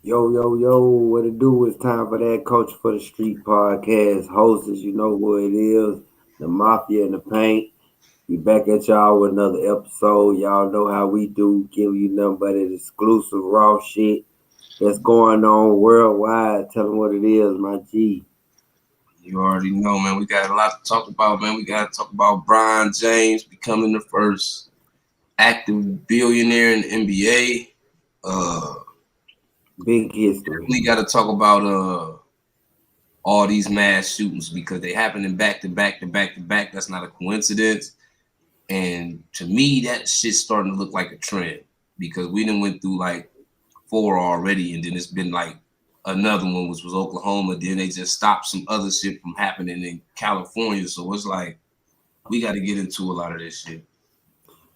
Yo, yo, yo, what it do? It's time for that Culture for the Street podcast. Hosts, you know who it is, the Mafia in the Paint. We back at y'all with another episode. Y'all know how we do, give you nothing but an exclusive raw shit that's going on worldwide. Tell them what it is, my G. You already know, man. We got a lot to talk about, man. We got to talk about Lebron James becoming the first active billionaire in the NBA. Big history. We got to talk about all these mass shootings because they happen in back to back to back to back. That's not a coincidence. And to me, that shit's starting to look like a trend because we done went through like four already, and then it's been like another one, which was Oklahoma. Then they just stopped some other shit from happening in California. So it's like we got to get into a lot of this shit.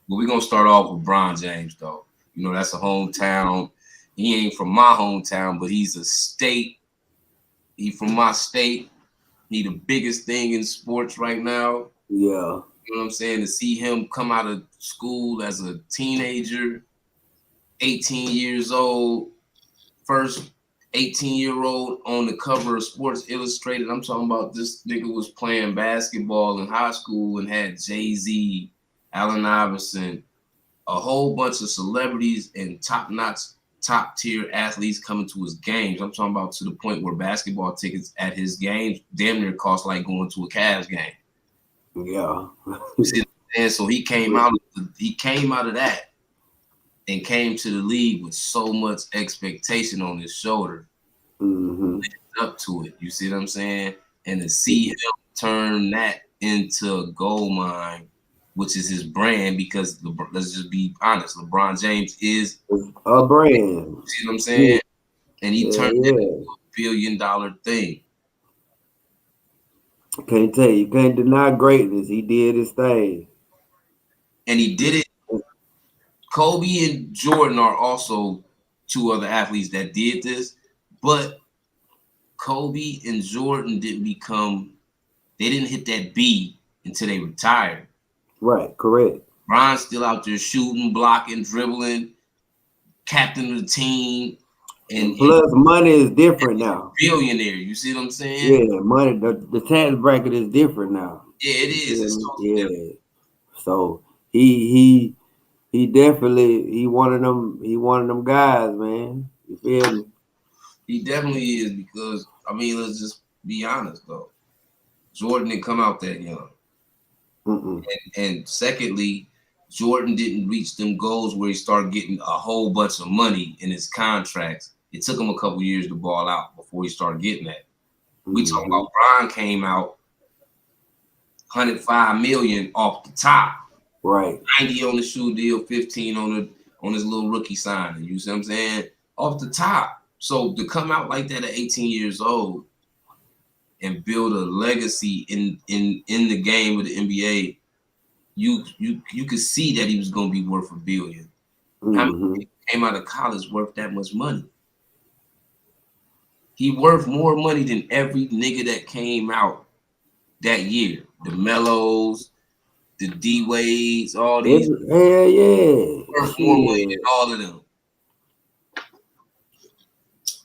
But we're gonna start off with Lebron James, though. You know, that's a hometown. He ain't from my hometown, but he's a state. He from my state. He the biggest thing in sports right now. Yeah. You know what I'm saying? To see him come out of school as a teenager, 18 years old, first 18-year-old on the cover of Sports Illustrated. I'm talking about this nigga was playing basketball in high school and had Jay-Z, Allen Iverson, a whole bunch of celebrities and top-notch, top-tier athletes coming to his games. I'm talking about to the point where basketball tickets at his games damn near cost like going to a Cavs game. Yeah. You see what I'm saying? So he came out of that and came to the league with so much expectation on his shoulder. Mm-hmm. Up to it. You see what I'm saying? And to see him turn that into a gold mine, which is his brand, because let's just be honest, LeBron James is A brand. you see what I'm saying? And he Yeah, turned it yeah. into a billion-dollar thing. Can't tell you, can't deny greatness. He did his thing. And he did it. Kobe and Jordan are also two other athletes that did this, but Kobe and Jordan they didn't hit that B until they retired. Right, correct. Bron's still out there shooting, blocking, dribbling, captain of the team, And and plus, money is different he's a now. billionaire. You see what I'm saying? Yeah, money. The tax bracket is different now. Yeah, it You is. feel It's me? totally different. Yeah. So he definitely he one of them. He one of them guys, man. You feel me? He definitely is because I mean, let's just be honest though. Jordan didn't come out that young, Mm-mm. and secondly, Jordan didn't reach them goals where he started getting a whole bunch of money in his contracts. It took him a couple years to ball out before he started getting that. We talking Mm-hmm. about Bron came out 105 million off the top. Right. 90 on the shoe deal, 15 on his little rookie signing. You see what I'm saying? Off the top. So to come out like that at 18 years old and build a legacy in the game with the NBA, you could see that he was gonna be worth $1 billion. How many Mm-hmm. people came out of college worth that much money? He worth more money than every nigga that came out that year. The Mellows, the D Wades, all these Hell yeah. worth more money than Shit. all of them.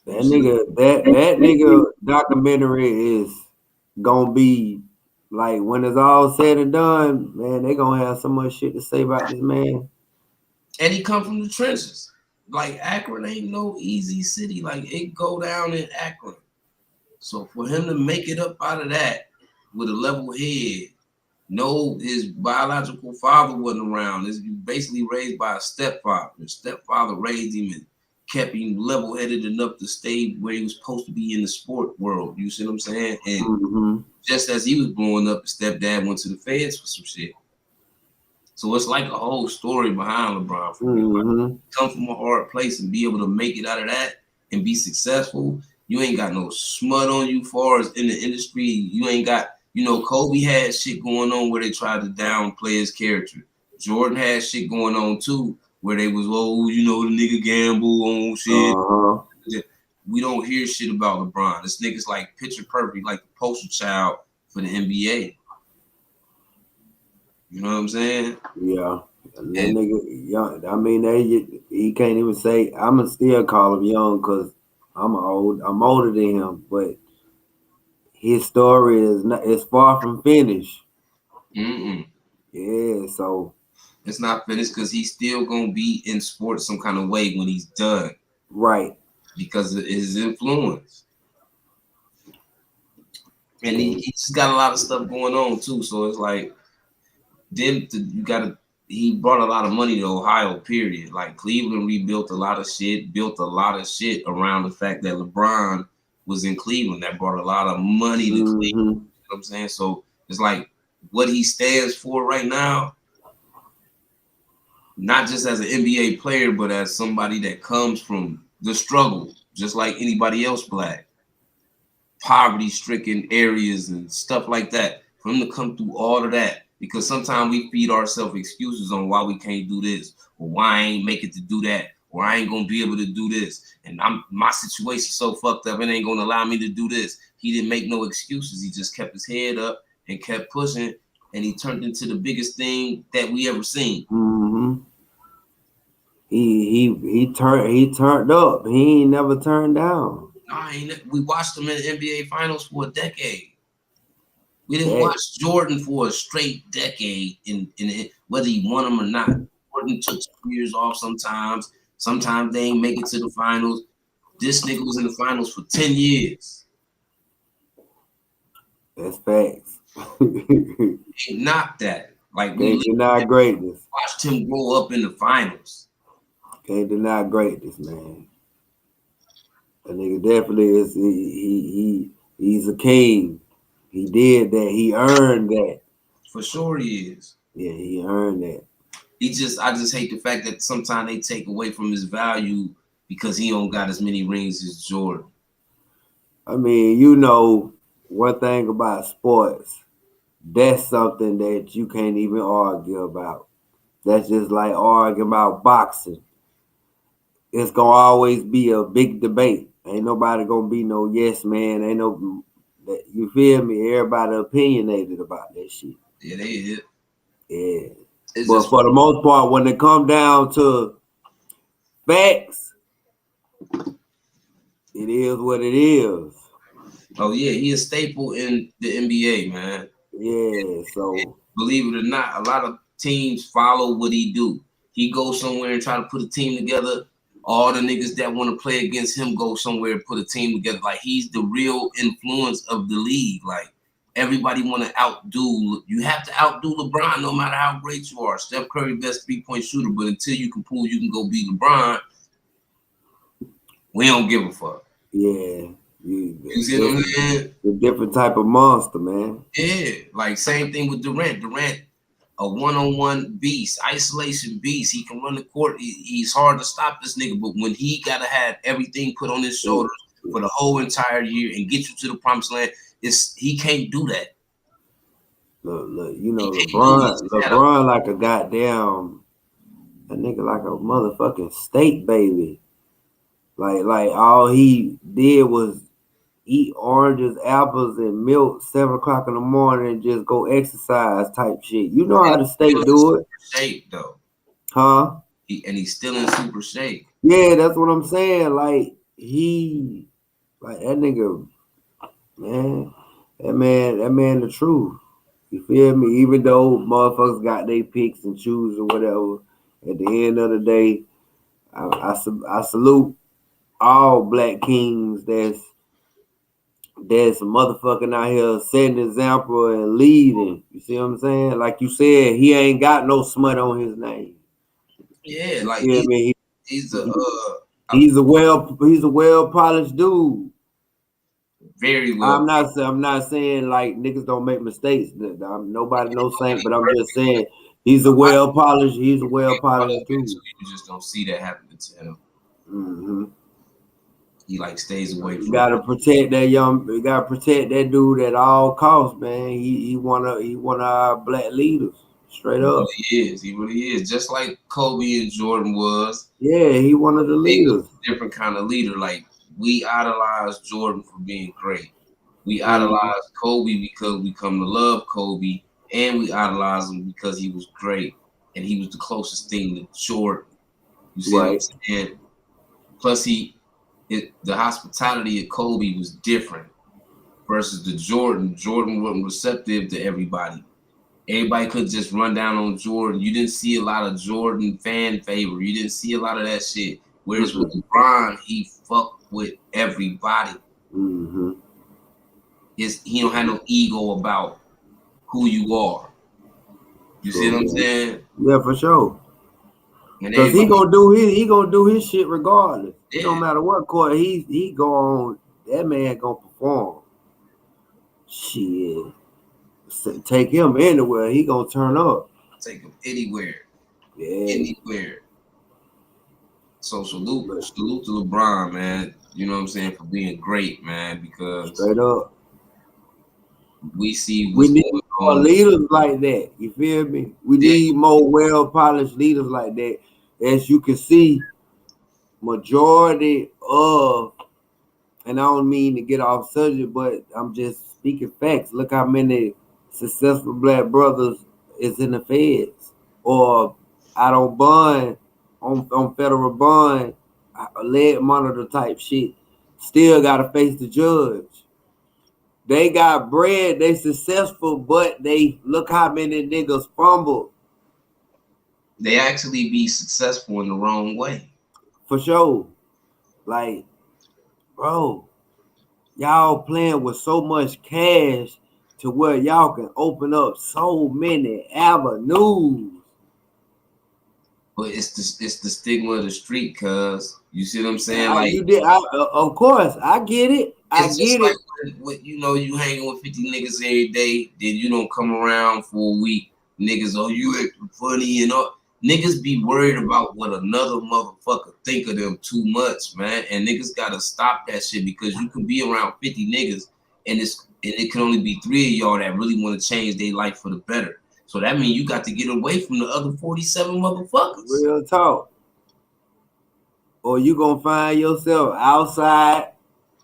You see, That nigga documentary is gonna be like when it's all said and done, man, they gonna have so much shit to say about this man. and he come from the trenches. Like Akron ain't no easy city. Like it go down in Akron. So for him to make it up out of that with a level head, no, his biological father wasn't around. He's basically raised by a stepfather. His stepfather raised him and kept him level-headed enough to stay where he was supposed to be in the sport world. You see what I'm saying? And Mm-hmm. just as he was growing up, his stepdad went to the feds for some shit. So it's like a whole story behind LeBron for real. Like, Mm-hmm. come from a hard place and be able to make it out of that and be successful. You ain't got no smut on you far as in the industry. You ain't got, Kobe had shit going on where they tried to downplay his character. Jordan had shit going on too, where they was, the nigga gamble on shit. Uh-huh. We don't hear shit about LeBron. This nigga's like picture perfect, like the poster child for the NBA. You know what I'm saying? Yeah. And that And nigga young. I mean, he can't even say I'ma still call him young because I'm older than him, but his story is far from finished. Mm-mm. Yeah, so It's not finished because he's still gonna be in sports some kind of way when he's done right. because of his influence. And Okay. he just got a lot of stuff going on too. So it's like then you gotta he brought a lot of money to Ohio, period. Like Cleveland rebuilt a lot of shit, built a lot of shit around the fact that LeBron was in Cleveland. That brought a lot of money to Cleveland. Mm-hmm. You know what I'm saying? So it's like what he stands for right now, not just as an NBA player, but as somebody that comes from the struggle, just like anybody else black, poverty stricken areas and stuff like that. For him to come through all of that, because sometimes we feed ourselves excuses on why we can't do this, or why I ain't make it to do that, or I ain't gonna be able to do this, and my situation so fucked up, it ain't gonna allow me to do this. He didn't make no excuses. He just kept his head up and kept pushing, and he turned into the biggest thing that we ever seen. Mm-hmm. He turned up. He ain't never turned down. Nah, we watched him in the NBA Finals for a decade. We didn't That watch Jordan for a straight decade in whether he won them or not. Jordan took some years off sometimes. Sometimes they ain't make it to the finals. This nigga was in the finals for 10 years. that's facts. Ain't not that. Like we Can't literally deny greatness. watched him grow up in the finals. Can't deny greatness, man. That nigga definitely is. He's a king. He did that. He earned that. For sure he is. Yeah, he earned that. I just hate the fact that sometimes they take away from his value because he don't got as many rings as Jordan. I mean, you know, one thing about sports, that's something that you can't even argue about. That's just like arguing about boxing. It's gonna always be a big debate. Ain't nobody gonna be no yes man. Ain't no, you feel me? Everybody opinionated about that shit. Yeah, they hit. Yeah. It's But just for the most part, when it come down to facts, it is what it is. oh yeah, he a staple in the NBA, man. Yeah. So Believe it or not, a lot of teams follow what he do. He goes somewhere and try to put a team together. All the niggas that want to play against him go somewhere and put a team together. Like he's the real influence of the league. Like everybody want to outdo. You have to outdo LeBron no matter how great you are. Steph Curry best 3-point shooter, but until you can prove you can go beat LeBron, we don't give a fuck. yeah, You see what I'm saying? a different type of monster, man. Yeah, like same thing with Durant. Durant, a one-on-one beast, isolation beast. He can run the court. He's hard to stop this nigga, but when he gotta have everything put on his Mm. shoulders for the whole entire year and get you to the promised land, he can't do that. Look, He can't do it. LeBron like a goddamn, a nigga like a motherfucking state baby. Like all he did was eat oranges, apples, and milk 7 o'clock in the morning and just go exercise type shit. You know how the Still state in do it, super shape though. huh? He's still in super shape. Yeah, that's what I'm saying. Like that nigga, man, that man, the truth. You feel me? Even though motherfuckers got their picks and choose or whatever, at the end of the day, I salute all black kings that's motherfucking out here setting example and leading. You see what I'm saying? Like you said, he ain't got no smut on his name. Yeah, You like feel me? he's a He's a well polished dude. very well. I'm not saying like niggas don't make mistakes. Nobody no saint, but I'm just Perfect, but saying he's a well polished dude. you just don't see that happening to him. Hmm. He like stays away You from. gotta protect that young. You gotta protect that dude at all costs, man. He one of our black leaders, straight He up. really is. He really is. Just like Kobe and Jordan was, Yeah, he one of the they was leaders. a different kind of leader. Like we idolize Jordan for being great. We Mhm. idolize Kobe because we come to love Kobe, and we idolize him because he was great and he was the closest thing to Jordan. You see what I'm Right. saying? Plus, the hospitality of Kobe was different versus the Jordan. Jordan wasn't receptive to everybody. Everybody could just run down on Jordan. You didn't see a lot of Jordan fan favor. You didn't see a lot of that shit. Whereas with LeBron, he fucked with everybody. Mm-hmm. He don't have no ego about who you are. You see what I'm saying? Yeah, for sure. And Cause he gonna do his shit regardless. It yeah, don't matter what court he go on. That man gonna perform. Shit, take him anywhere. He gonna turn up. take him anywhere, Yeah. anywhere. So salute to LeBron, man. You know what I'm saying, for being great, man. Because Straight up. we see We what's need going more on. leaders like that. You feel me? We Yeah, need more well polished leaders like that. As you can see, majority of, and I don't mean to get off subject, but I'm just speaking facts. Look how many successful black brothers is in the feds or out on bond, on federal bond, lead monitor type shit. Still gotta face the judge. They got bread, they successful, but they look how many niggas fumbled. they actually be successful in the wrong way. For sure. Like, bro, y'all playing with so much cash to where y'all can open up so many avenues. But it's the stigma of the street, cuz you see what I'm saying? Like You did, of course, I get it. I it's just get like it. when you know you hanging with 50 niggas every day, then you don't come around for a week. Niggas, oh you acting funny and all. Niggas be worried about what another motherfucker think of them too much, man. And niggas gotta stop that shit because you can be around 50 niggas and it can only be 3 of y'all that really want to change their life for the better. So that means you got to get away from the other 47 motherfuckers. Real talk. Or you gonna find yourself outside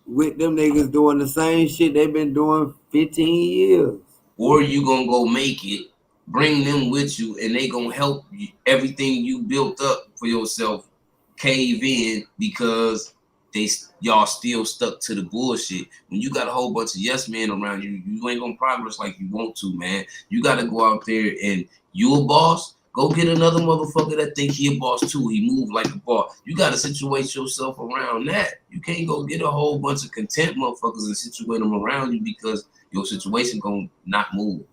with them niggas doing the same shit they been doing 15 years. Or you gonna go make it, bring them with you, and they gonna help you, everything you built up for yourself cave in because y'all still stuck to the bullshit. When you got a whole bunch of yes men around you, you ain't gonna progress like you want to, man. You gotta go out there and you a boss. Go get another motherfucker that think he a boss too. He move like a boss. You gotta situate yourself around that. You can't go get a whole bunch of content motherfuckers and situate them around you because your situation gonna not move.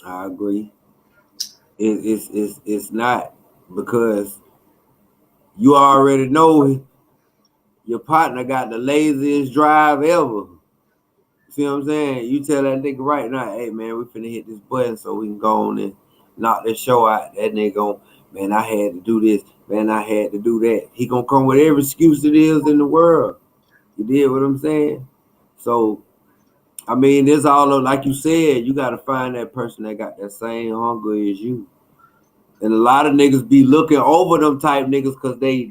I agree. It's not because you already know your partner got the laziest drive ever. See what I'm saying? You tell that nigga right now, hey man, we finna hit this button so we can go on and knock this show out. That nigga gon', man, I had to do this, man, I had to do that. He gonna come with every excuse it is in the world. You did what I'm saying? So I mean, it's all of, like you said, you gotta find that person that got that same hunger as you. And a lot of niggas be looking over them type niggas because they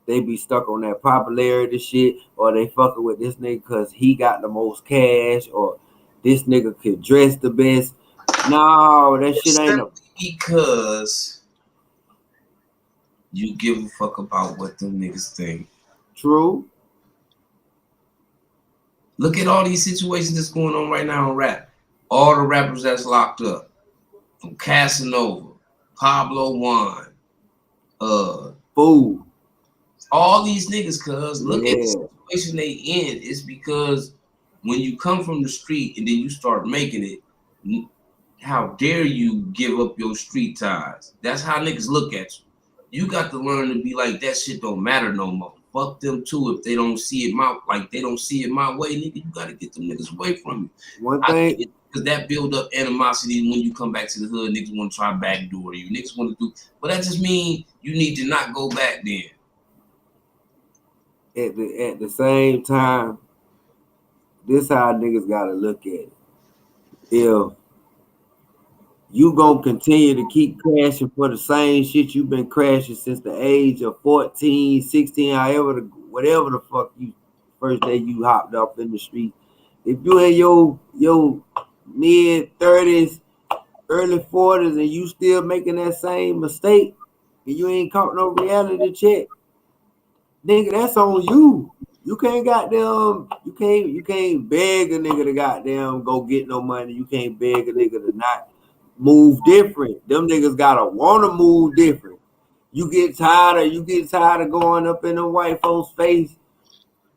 be stuck on that popularity shit, or they fucking with this nigga because he got the most cash, or this nigga could dress the best. No, that shit ain't a Because you give a fuck about what them niggas think. true. Look at all these situations that's going on right now in rap. All the rappers that's locked up, from Casanova, Pablo Juan, uh, Fool. all these niggas, cuz look at the Yeah. situation they in. It's because when you come from the street and then you start making it, how dare you give up your street ties? That's how niggas look at you. You got to learn to be like that shit don't matter no more. Fuck them too if they don't see it they don't see it my way, nigga. You gotta get them niggas away from you. One I get thing, it because that build up animosity when you come back to the hood, niggas want to try backdoor you. Niggas want to do, but that just means you need to not go back then. at the same time, this how niggas gotta look at it. If you gonna continue to keep crashing for the same shit you've been crashing since the age of 14, 16, however, whatever the fuck you first day you hopped up in the street. If you in your mid 30s, early 40s, and you still making that same mistake, and you ain't caught no reality check, nigga, that's on you. You can't goddamn, you can't beg a nigga to goddamn go get no money. You can't beg a nigga to not move different. Them niggas gotta wanna move different. You get tired of going up in the white folks' face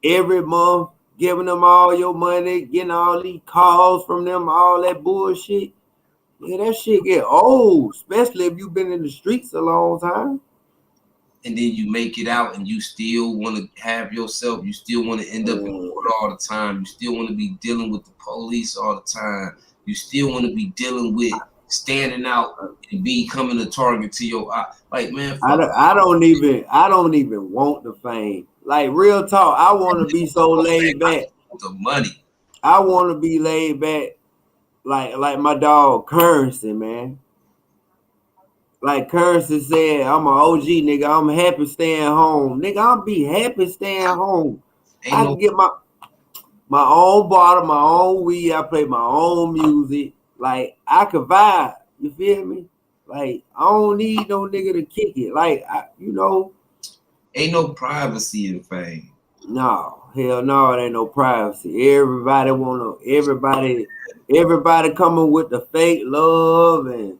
every month, giving them all your money, getting all these calls from them, all that bullshit. Yeah, that shit get old, especially if you've been in the streets a long time. And then you make it out and you still want to have yourself, you still want to end up in Mm. court all the time, you still want to be dealing with the police all the time, you still want to be dealing with standing out and becoming a target to your eye. Like, man, I fuck don't, I don't even I don't even want the fame. Like real talk, I want to be so laid back. the money. I want to be laid back, like my dog Currency, man. Like Currency said, I'm an OG nigga. I'm happy staying home, nigga. I'll be happy staying home. Ain't I no can get my own bottle, my own weed. I play my own music. Like I can vibe. You feel me? Like I don't need no nigga to kick it. Like ain't no privacy in fame. no, hell no, it ain't no privacy. Everybody coming with the fake love and You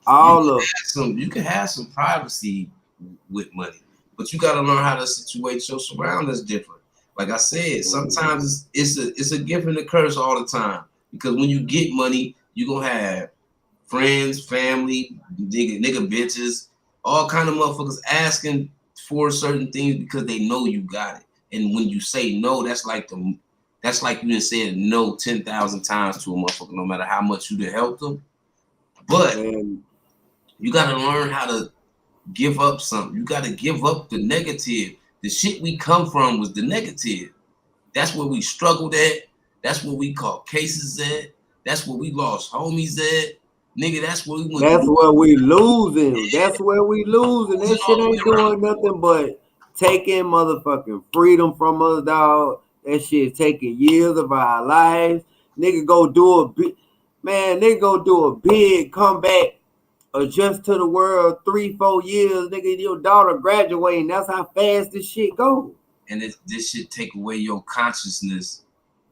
all can of have some privacy with money, but you got to learn how to situate your surroundings different. Like I said, sometimes it's a gift and a curse all the time, because when you get money, you gonna have friends, family, nigga bitches, all kind of motherfuckers asking for certain things because they know you got it. And when you say no, that's like you done said no 10,000 times to a motherfucker, no matter how much you done helped them. But man. you gotta learn how to give up something. You gotta give up the negative. The shit we come from was the negative. That's where we struggled at. That's where we caught cases at. That's where we lost homies at. Nigga, that's where we went That's through. where we losing. That's where we losing. That Losing shit all the way ain't around. doing nothing but taking motherfucking freedom from us, dog. That shit taking years of our lives. Nigga go do a big man, nigga go do a big comeback, adjust to the world 3-4 years. Nigga, your daughter graduating. That's how fast this shit go. And this shit take away your consciousness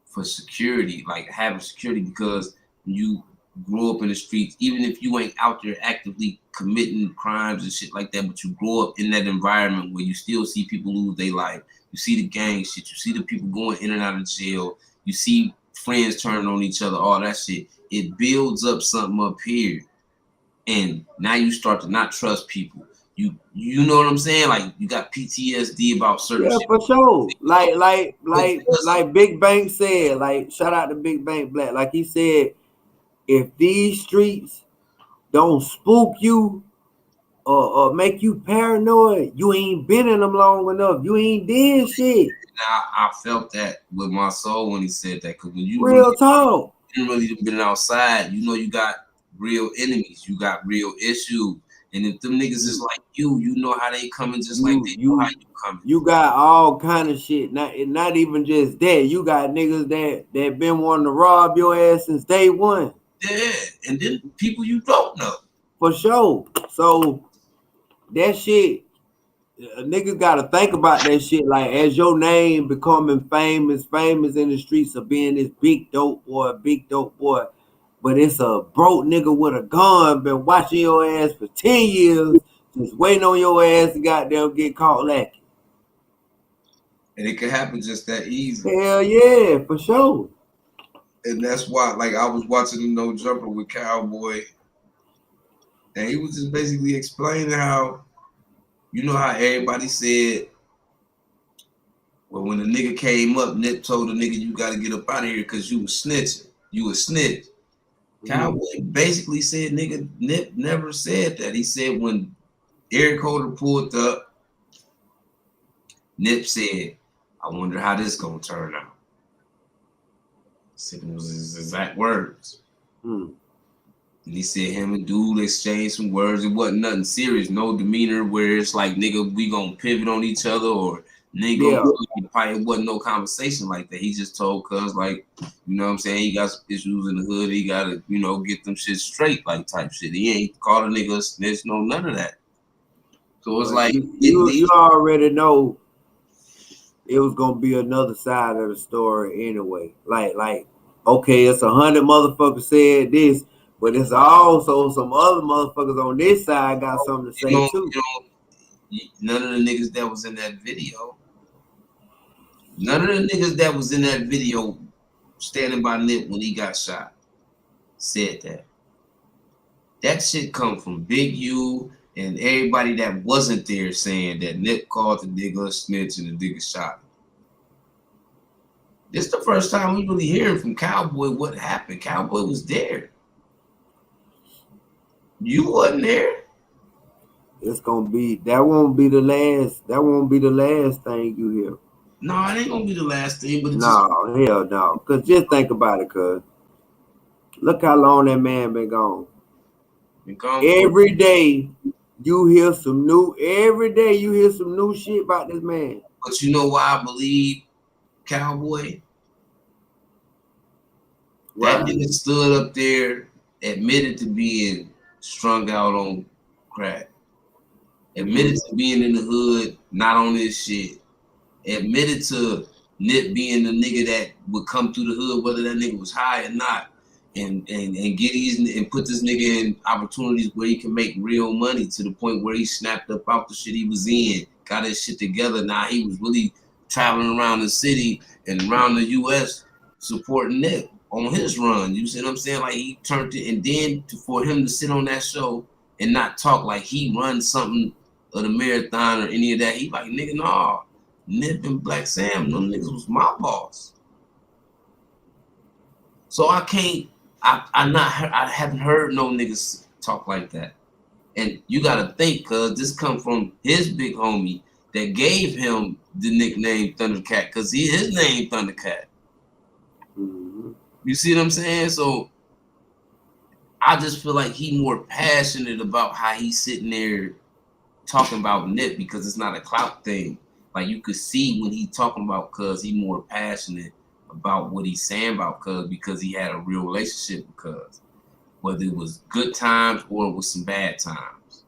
for security, like having security, because when you grow up in the streets, even if you ain't out there actively committing crimes and shit like that, but you grow up in that environment where you still see people lose their life. You see the gang shit, you see the people going in and out of jail, you see friends turning on each other, all that shit. It builds up something up here. And now you start to not trust people. You know what I'm saying? Like you got PTSD about certain Yeah, shit. for sure. Like like like Because like Big Bank said, like shout out to Big Bank Black. Like he said, if these streets don't spook you or make you paranoid, you ain't been in them long enough. You ain't did shit. now I felt that with my soul when he said that. Because when Real talk. you really been outside, you know you got real enemies, you got real issues. And if them niggas is You like you know how they coming just like you they know how you you coming. you got all kind of shit. Not even just that. You got niggas that been wanting to rob your ass since day one. Yeah. And then people you don't know. For sure. So that shit, niggas gotta think about that shit. Like as your name becoming famous in the streets of being this big dope boy. But it's a broke nigga with a gun, been watching your ass for 10 years, just waiting on your ass to goddamn get caught lacking. And it can happen just that easy. Hell yeah, for sure. And that's why, like, I was watching the No Jumper with Cowboy, and he was just basically explaining how, you know, how everybody said, well, when the nigga came up, Nip told the nigga, you got to get up out of here because you was snitching. You was snitch. Mm-hmm. Cowboy basically said, nigga, Nip never said that. He said when Eric Holder pulled up, Nip said, I wonder how this gonna turn out. It was his exact words. Mm. And he said him and dude exchanged some words. It wasn't nothing serious, no demeanor where it's like, nigga, we gonna pivot on each other or nigga gonna Yeah. fight. It wasn't no conversation like that. He just told cuz like, you know what I'm saying, he got some issues in the hood. He gotta, you know, get them shit straight, like type shit. He ain't called a nigga a snitch, no none of that. So it's But like you it you needs you already know it was gonna be another side of the story anyway. Okay, it's 100 motherfuckers said this, but it's also some other motherfuckers on this side got something to You say know, too. none of the niggas that was in that video, none of the niggas that was in that video standing by Nip when he got shot said that. That shit come from Big U and everybody that wasn't there saying that Nip called the nigga a snitch and the nigga shot him. This the first time we really hearing from Cowboy what happened. Cowboy was there. You wasn't there. It's gonna be that won't be the last. That won't be the last thing you hear. No, it ain't gonna be the last thing, but it just No, hell no. Cause just think about it, cuz look how long that man been gone. been gone for. Every day you hear some new. Every day you hear some new shit about this man. But you know why I believe Cowboy? That Why? nigga stood up there, admitted to being strung out on crack, admitted to being in the hood, not on this shit, admitted to Nip being the nigga that would come through the hood, whether that nigga was high or not, and get these and put this nigga in opportunities where he can make real money to the point where he snapped up out the shit he was in, got his shit together. Now he was really traveling around the city and around the US supporting Nip on his run. You see what I'm saying? Like he turned it, and then for him to sit on that show and not talk like he runs something of the marathon or any of that, he like, nigga, nah. Nip and Black Sam, them niggas was my boss. So I can't, I haven't heard no niggas talk like that. And you gotta think, cause this come from his big homie that gave him the nickname Thundercat, cause his name Thundercat. Mm-hmm. You see what I'm saying? So I just feel like he more passionate about how he's sitting there talking about Nip because it's not a clout thing. Like you could see when he talking about cuz he more passionate about what he's saying about cuz because he had a real relationship with cuz. Whether it was good times or it was some bad times.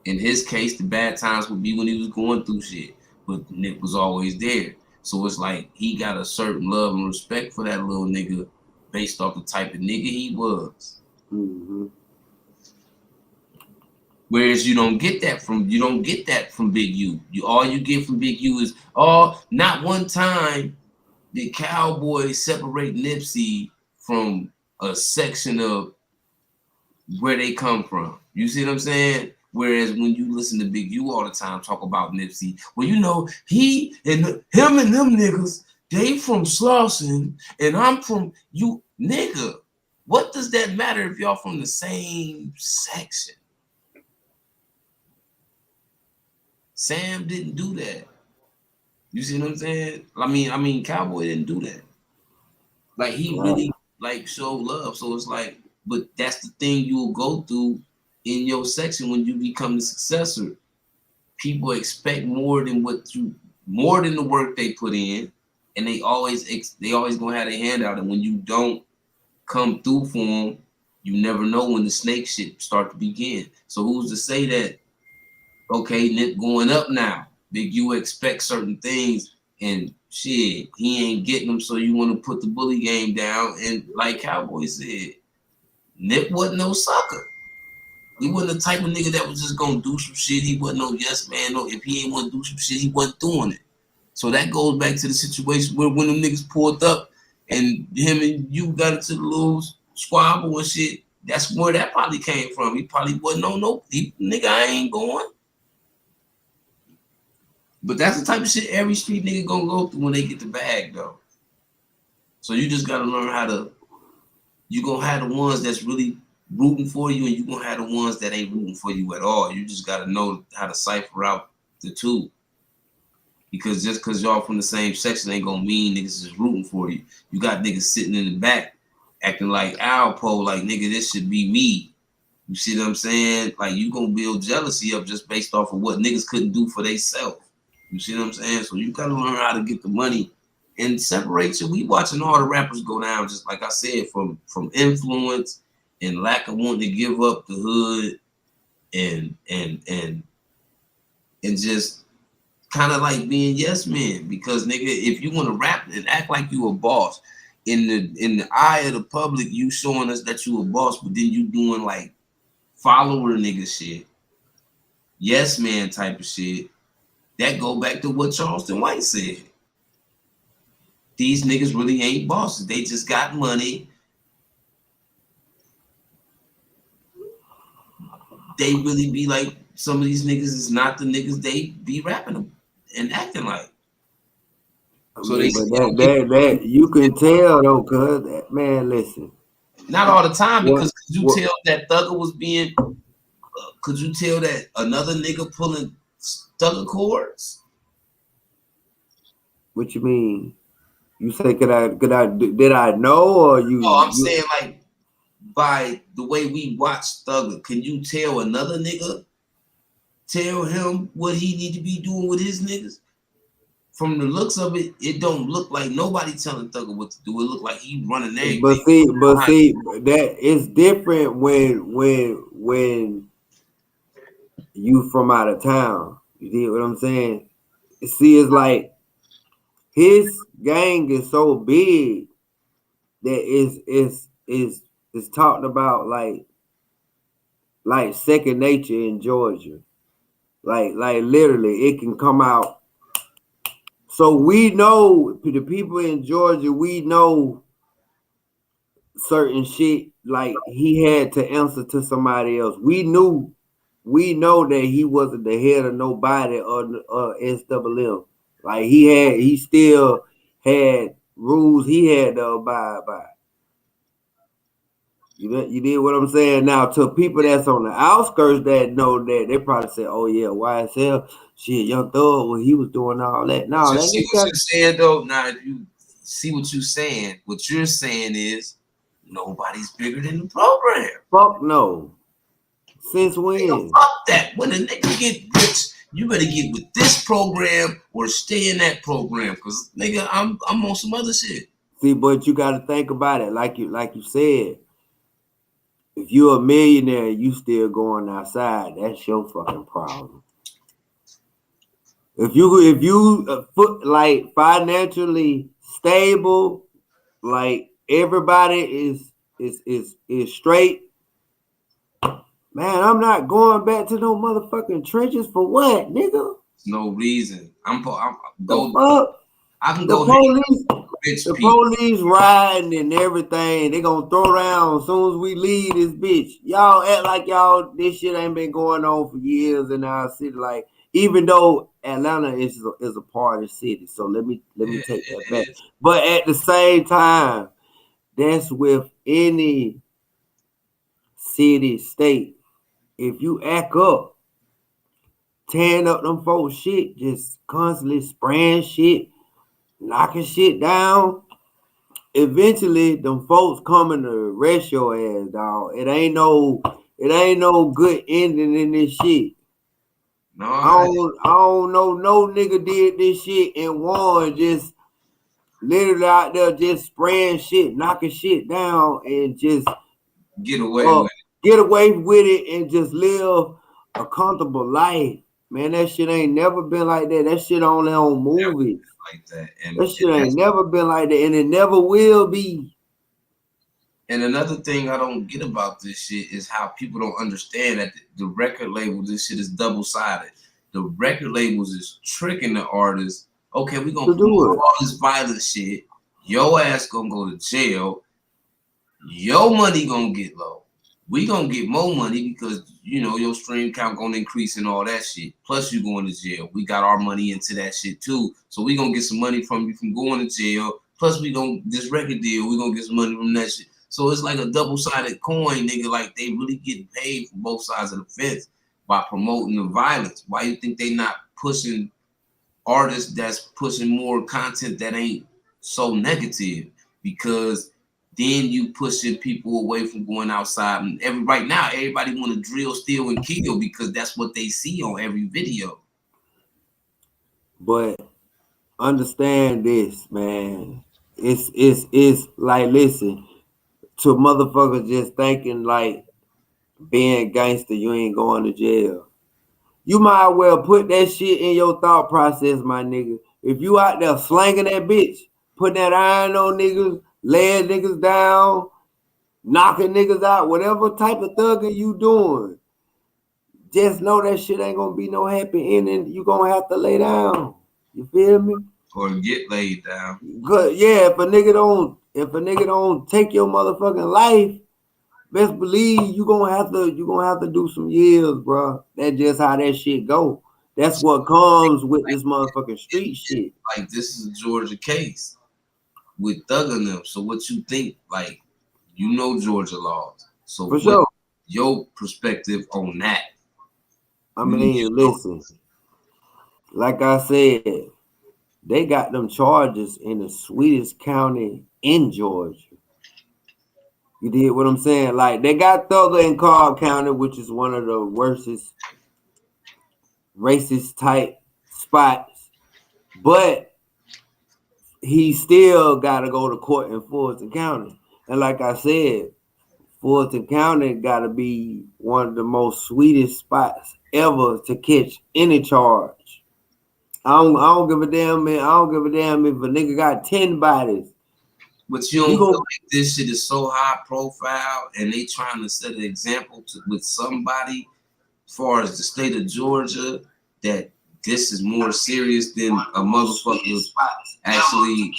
In his case, the bad times would be when he was going through shit, but Nip was always there. So it's like he got a certain love and respect for that little nigga based off the type of nigga he was. Mm-hmm. Whereas you don't get that from Big U. All you get from Big U is not one time did Cowboy separate Nipsey from a section of where they come from. You see what I'm saying? Whereas when you listen to Big U all the time talk about Nipsey, well, you know, he and him and them niggas, they from Slauson and I'm from you, nigga. What does that matter if y'all from the same section? Sam didn't do that. You see what I'm saying? I mean, Cowboy didn't do that. Like he Right. really like showed love. So it's like, but that's the thing you'll go through in your section when you become the successor. People expect more than the work they put in, and they always gonna have their hand out. And when you don't come through for them, you never know when the snake shit start to begin. So who's to say that? Okay, Nip going up now. Big U expect certain things, and shit, he ain't getting them. So you want to put the bully game down. And like Cowboy said, Nip wasn't no sucker. He wasn't the type of nigga that was just gonna do some shit. He wasn't no yes man. No, if he ain't want to do some shit, he wasn't doing it. So that goes back to the situation where when them niggas pulled up and him and you got into the little squabble and shit. That's where that probably came from. He probably wasn't nigga. I ain't going. But that's the type of shit every street nigga gonna go through when they get the bag though. So you just gotta learn how to. You gonna have the ones that's really rooting for you, and you gonna have the ones that ain't rooting for you at all. You just gotta know how to cipher out the two. Because just because y'all from the same section ain't gonna mean niggas is rooting for you. You got niggas sitting in the back acting like Alpo, like nigga, this should be me. You see what I'm saying? Like you gonna build jealousy up just based off of what niggas couldn't do for themselves. You see what I'm saying? So you gotta learn how to get the money and separate you. We watching all the rappers go down, just like I said, from influence and lack of wanting to give up the hood and just kind of like being yes men, because nigga, if you want to rap and act like you a boss in the eye of the public, you showing us that you a boss, but then you doing like follower nigga shit, yes man type of shit. That go back to what Charleston White said. These niggas really ain't bosses. They just got money. They really be like, some of these niggas is not the niggas they be rapping them and acting like. I So they mean, but still that get that that you can tell though, cuz that man, listen. not all the time, What because could you what tell that Thugger was being could you tell that another nigga pulling Thugger chords? what you mean? You say could I did I know or No, I'm you saying like by the way we watch Thugger, can you tell another nigga tell him what he need to be doing with his niggas? From the looks of it, it don't look like nobody telling Thugger what to do. It look like he running everything but behind. see that it's different when you from out of town. You see what I'm saying? See, it's like his gang is so big that is talked about like second nature in Georgia. Like literally, it can come out. So we know the people in Georgia. We know certain shit. Like he had to answer to somebody else. We know that he wasn't the head of nobody or SWM. Like he still had rules he had to abide by. You did what I'm saying. Now to people that's on the outskirts that know that, they probably say, "Oh yeah, YSL, shit, Young Thug, well, he was doing all that." But No, you that see nigga what got you're saying though. Now you see what you're saying. What you're saying is nobody's bigger than the program. fuck no. Since Nigga, when? fuck that. When a nigga get rich, you better get with this program or stay in that program. Cause nigga, I'm on some other shit. See, but you got to think about it. Like you said, if you're a millionaire, you still going outside. That's your fucking problem. If you like financially stable, like everybody is straight. Man, I'm not going back to no motherfucking trenches for what, nigga? No reason. I'm The go. fuck? I can The go hang police, with rich the people. police riding and everything. They gonna throw down as soon as we leave this bitch. Y'all act like y'all this shit ain't been going on for years in our city. Like even though Atlanta is a part of the city, so let me Yeah, take it that back. is. But at the same time, that's with any city, state. If you act up, tearing up them folks shit, just constantly spraying shit, knocking shit down. Eventually, them folks coming to arrest your ass, dog. It ain't no good ending in this shit. No, I don't know no nigga did this shit and won just literally out there just spraying shit, knocking shit down, and just get away uh with get away with it and just live a comfortable life. Man, that shit ain't never been like that. That shit only on it movies. like that. That shit That's ain't never been like that, and it never will be. and another thing I don't get about this shit is how people don't understand that the record label, this shit is double sided. The record labels is tricking the artists. Okay, we gonna To promote do it. all this violent shit. Your ass gonna go to jail. Your money gonna get low. We gonna get more money because you know your stream count gonna increase and all that shit. Plus you going to jail. We got our money into that shit too. So we gonna get some money from you from going to jail. Plus we gonna this record deal. We gonna get some money from that shit. So it's like a double sided coin, nigga. Like they really getting paid from both sides of the fence by promoting the violence. Why you think they not pushing artists that's pushing more content that ain't so negative? Because then you pushing people away from going outside. And right now, everybody want to drill, steal, and kill because that's what they see on every video. But understand this, man. It's like listen to motherfuckers just thinking like being gangster, you ain't going to jail. You might well put that shit in your thought process, my nigga. If you out there slanging that bitch, putting that iron on niggas, laying niggas down, knocking niggas out, whatever type of thugging you doing, just know that shit ain't gonna be no happy ending. You gonna have to lay down. You feel me? or get laid down. Good. Yeah, if a nigga don't take your motherfucking life, best believe you gonna have to do some years, bro. That's just how that shit go. That's what comes with this motherfucking street shit. Like this is a Georgia case with thugging them. So what you think? Like you know Georgia laws. So For what sure. your perspective on that? I You mean, know, listen, like I said, they got them charges in the sweetest county in Georgia. You did what I'm saying? Like they got Thugger in Cobb County, which is one of the worstest racist type spots, but he still got to go to court in Fulton County. And like I said, Fulton County got to be one of the most sweetest spots ever to catch any charge. I don't give a damn, man. I don't give a damn if a nigga got 10 bodies. but you You don't feel go like this shit is so high profile, and they trying to set an example with somebody, as far as the state of Georgia, that this is more serious than a motherfucker actually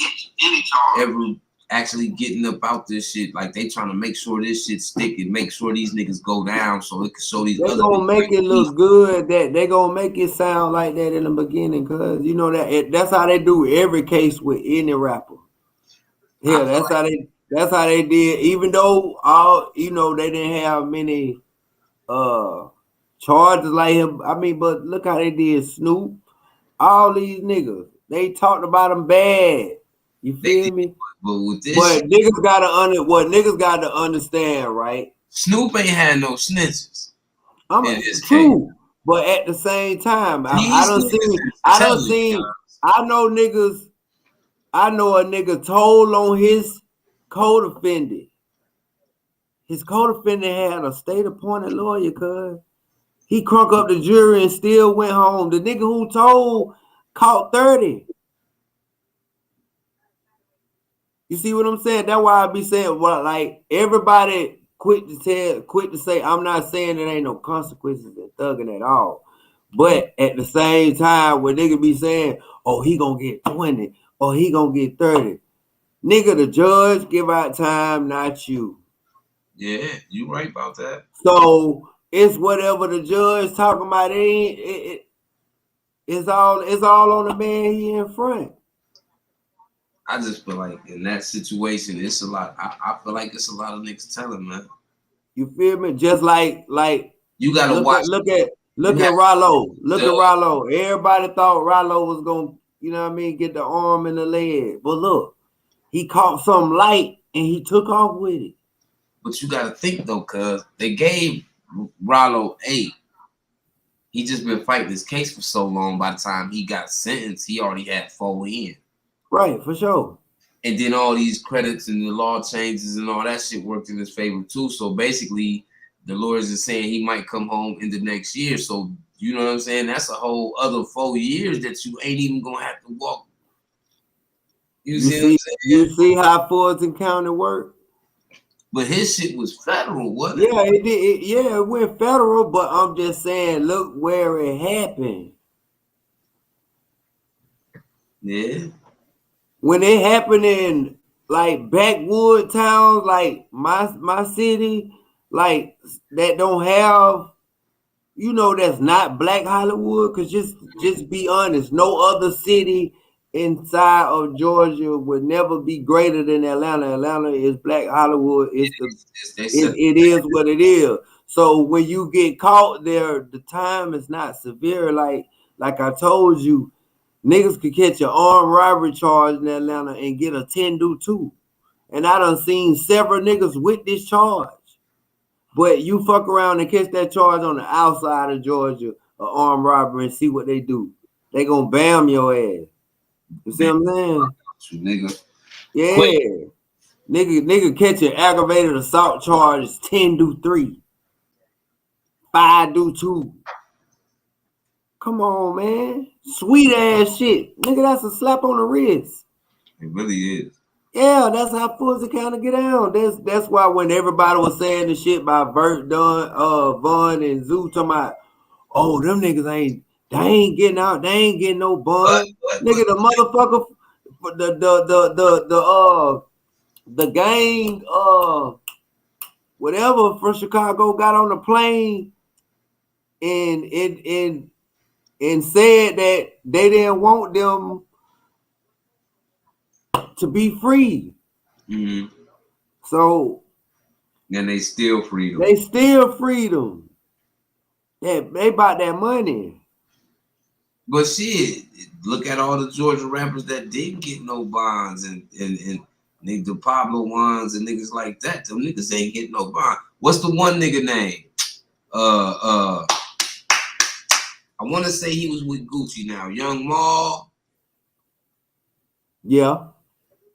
ever actually getting up out this shit. Like they trying to make sure this shit stick and make sure these niggas go down so it can show these they other gonna niggas make like it these. look good. That they gonna make it sound like that in the beginning, cause you know that's how they do every case with any rapper. I Yeah, feel that's how they did. Even though all they didn't have many uh charges like him. I mean, but look how they did Snoop. All these niggas, they talked about him bad. You they feel did, me? but with this But shit, niggas gotta understand, right? Snoop ain't had no snitches in I'm this case. true, but at the same time, I These don't niggas see, is I don't telling, see, I know niggas, I know a nigga told on his co-defendant. His co-defendant had a state-appointed lawyer, cuz. He crunk up the jury and still went home. The nigga who told caught 30. You see what I'm saying? That's why I be saying, well, like everybody quit to say, I'm not saying there ain't no consequences in thugging at all. But at the same time, when nigga be saying, oh, he gonna get 20, or he gonna get 30. Nigga, the judge give out time, not you. yeah, you right about that. So it's whatever the judge talking about. It's all on the man he in front. I just feel like in that situation, it's a lot. I feel like it's a lot of niggas telling, man. You feel me? Just like You gotta look watch. at look at You look have at Rollo. Look at to, Rollo. Everybody thought Rollo was gonna, get the arm and the leg. But look, he caught something light and he took off with it. but you gotta think though, cuz they gave Rollo 8. He just been fighting this case for so long. By the time he got sentenced, he already had 4 in. Right, for sure. And then all these credits and the law changes and all that shit worked in his favor too. So basically, the lawyers are saying he might come home in the next year. So you know what I'm saying? That's a whole other 4 years that you ain't even gonna have to walk. You You see what I'm see, saying? you see how Fulton County work? But his shit was federal, wasn't it? Yeah, it did. It went federal, but I'm just saying, look where it happened. Yeah. When it happened in like backwood towns, like my city, like that don't have, that's not Black Hollywood. Cause just be honest, no other city inside of Georgia would never be greater than Atlanta. Atlanta is Black Hollywood. They It, said it is what it is. So when you get caught there, the time is not severe. Like I told you, niggas could catch an armed robbery charge in Atlanta and get a 10 do 2. And I done seen several niggas with this charge. But you fuck around and catch that charge on the outside of Georgia, an armed robbery, and see what they do. They gonna bam your ass. You see bam, what I'm saying? you nigga. Quick. Yeah. Nigga catch an aggravated assault charge 10 do 3, 5 do 2. Come on, man. Sweet ass shit. Nigga, that's a slap on the wrist. It really is. Yeah, that's how Fuzzy kind of get down. That's why when everybody was saying the shit about Vert Dunn, Vaughn and Zoo talking about, oh, them niggas they ain't getting out, they ain't getting no But bun. but Nigga, but the motherfucker, the gang, whatever from Chicago got on the plane and and said that they didn't want them to be free. mm-hmm. So Then they still freedom. they still freedom. They bought that money. But shit, look at all the Georgia rappers that didn't get no bonds and the Pablo ones and niggas like that. Them niggas ain't getting no bond. What's the one nigga name? I want to say he was with Gucci now. Young Maul. Yeah,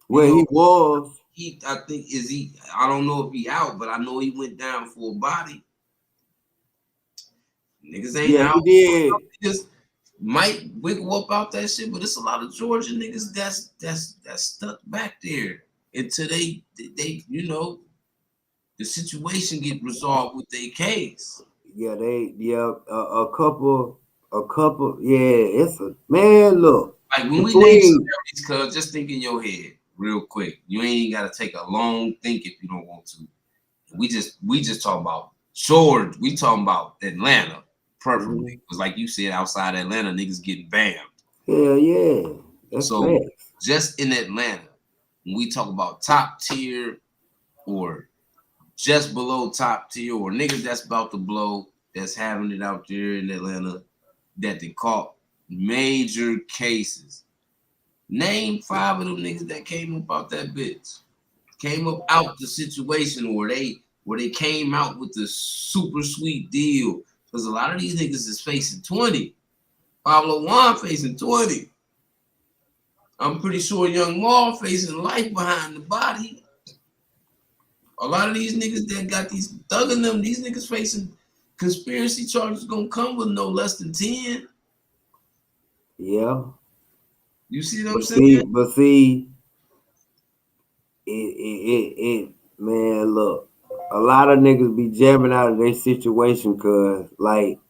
You where know, he was. I think is he. I don't know if he out, but I know he went down for a body. Niggas ain't Yeah, out. he did. Niggas might wiggle up out that shit, but it's a lot of Georgia niggas that's stuck back there until they the situation get resolved with their case. Yeah, a couple. Yeah, it's a man. Look, Like when we name between celebrities, cuz just think in your head real quick. You ain't gotta take a long think if you don't want to. We just talking about Georgia. We talking about Atlanta, preferably. Because like you said, outside Atlanta, niggas getting banned. hell yeah, that's So facts. just in Atlanta, when we talk about top tier or just below top tier or niggas that's about to blow, that's having it out there in Atlanta, that they caught major cases. Name 5 of them niggas that came up out that bitch. Came up out the situation where they came out with the super sweet deal. Because a lot of these niggas is facing 20. Pablo Juan facing 20. I'm pretty sure Young Maul facing life behind the body. A lot of these niggas that got these thugging them, these niggas facing conspiracy charges gonna come with no less than 10. Yeah, You see what I'm but saying? see, man, look, a lot of niggas be jamming out of their situation, cause like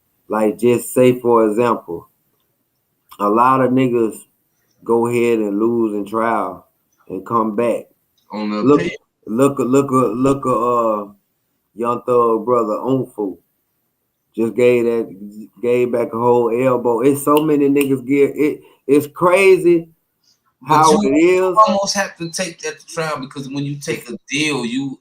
just say for example, a lot of niggas go ahead and lose in trial and come back. On the Look, opinion. Young Thug brother Onfu just gave back a whole elbow. It's so many niggas get it. It's crazy But how you it is. almost have to take that to trial because when you take a deal, you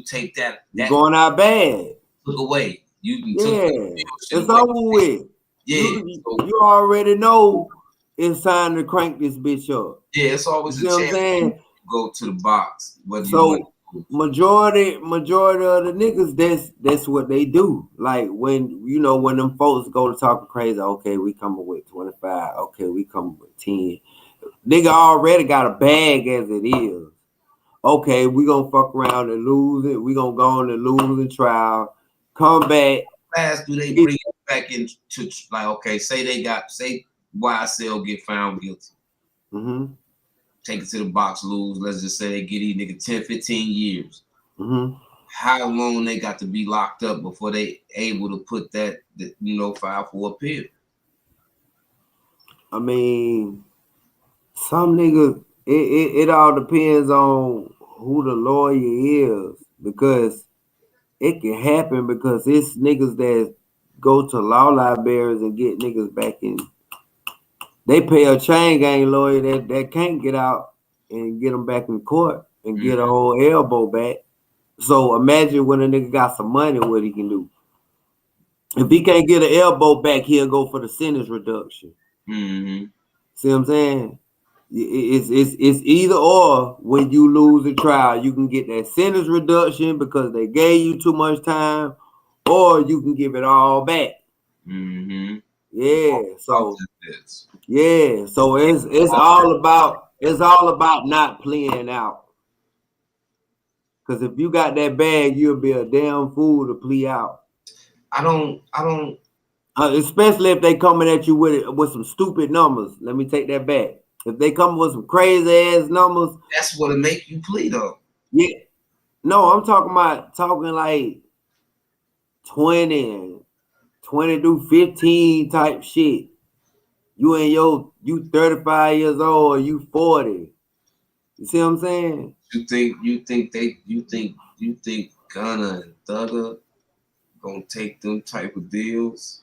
take You that going out bad. took away. You took the Yeah, real shit it's away. over with. Yeah. So You already know it's time to crank this bitch up. yeah, it's You always see a what I'm chance when you saying? go to the box, whether you win. So majority of the niggas, that's what they do. Like when them folks go to talking crazy, okay, we coming with 25, okay, we coming with 10. Nigga already got a bag as it is. Okay, we gonna fuck around and lose it. We gonna go on and lose the trial. Come back. Fast do they bring it back into like okay, say YSL get found guilty. Mm-hmm. Take it to the box, lose. Let's just say they get these nigga 10, 15 years. Mm-hmm. How long they got to be locked up before they able to put file for appeal? I mean, some niggas. It all depends on who the lawyer is because it can happen because it's niggas that go to law libraries and get niggas back in. They pay a chain gang lawyer that can't get out and get them back in court and get a whole elbow back. So imagine when a nigga got some money, what he can do. If he can't get an elbow back, he'll go for the sentence reduction. Mm-hmm. See what I'm saying? It's either or. When you lose a trial, you can get that sentence reduction because they gave you too much time, or you can give it all back. Mm-hmm. Yeah. About So this. yeah. So it's all about not playing out. Because if you got that bag, you'll be a damn fool to play out. I don't Especially if they coming at you with some stupid numbers. Let me take that back. If they come with some crazy ass numbers, That's what'll make you plead though. yeah. No, I'm talking like 20, 20 to 15 type shit. You 35 years old or you 40. You see what I'm saying? You think Gunna and Thugger gonna take them type of deals?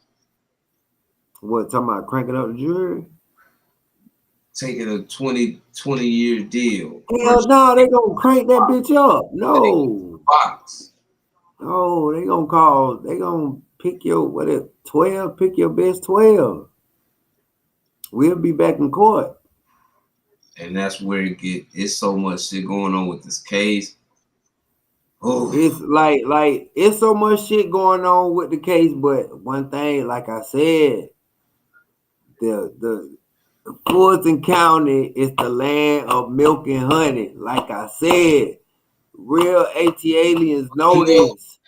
What, talking about cranking up the jury? Taking a 20-year deal Hell versus no, they gonna crank that bitch up. taking No. box. No, they gonna pick your, what it, 12, pick your best 12. We'll be back in court. And that's where it's so much shit going on with this case. It's Oh, it's so much shit going on with the case, but one thing, like I said, the Fulton County is the land of milk and honey. Like I said, real AT aliens know you know, this.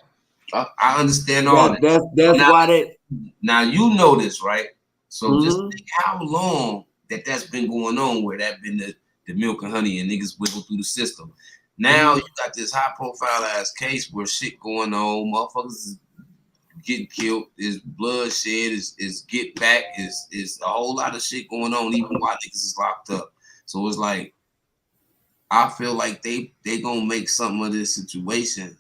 I understand all that. That's Now, why that. now you know this, right? So just Mm-hmm, think how long that's been going on, where that been the milk and honey and niggas wiggle through the system. Now mm-hmm. you got this high profile ass case where shit going on, motherfuckers is getting killed, is bloodshed, is get back, is a whole lot of shit going on, even while niggas is locked up. So it's like I feel like they gonna make something of this situation,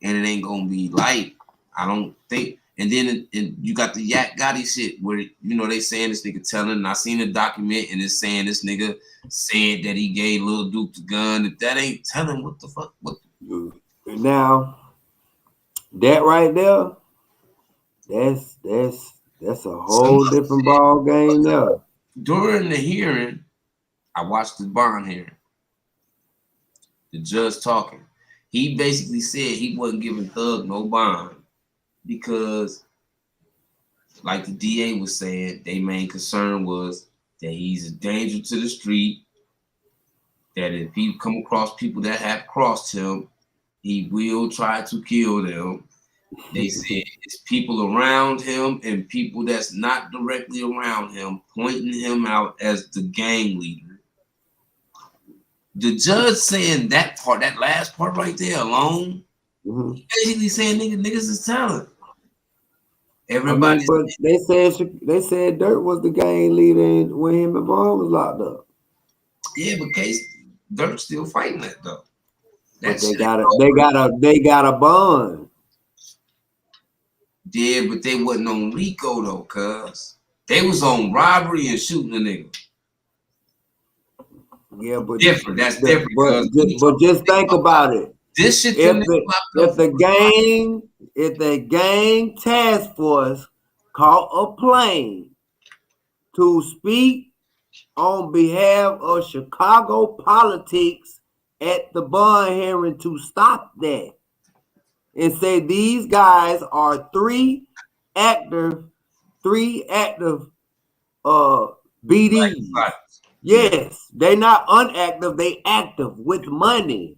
and it ain't gonna be light. I don't think. And then you got the Yak Gotti shit where they saying this nigga telling, and I seen a document and it's saying this nigga said that he gave Lil Duke the gun. If that ain't telling, what the fuck? What? Now that right there, that's a Some of whole different ball game there. during the hearing, I watched the bond hearing. The judge talking. He basically said he wasn't giving Thug no bond because, like the DA was saying, their main concern was that he's a danger to the street, that if he come across people that have crossed him, he will try to kill them. They said it's people around him and people that's not directly around him pointing him out as the gang leader. The judge saying that part, that last part right there alone, Mm-hmm. basically saying niggas is talent. I mean, Everybody's, but they said Dirt was the gang leader when him and Vaughn was locked up. yeah, but Case Dirk still fighting that though. That But they shit got a ain't they over. got a they got a bond. Yeah, but they wasn't on Rico though, cuz they was on robbery and shooting a nigga. Yeah, but Different. That's different, cuz but just think about it. this shit If them niggas the locked up if for the was robbery. gang task force caught a plane to speak on behalf of Chicago politics at the bond hearing to stop that and say these guys are active three active uh BDs. Yeah. Yes, they not unactive, they active with money.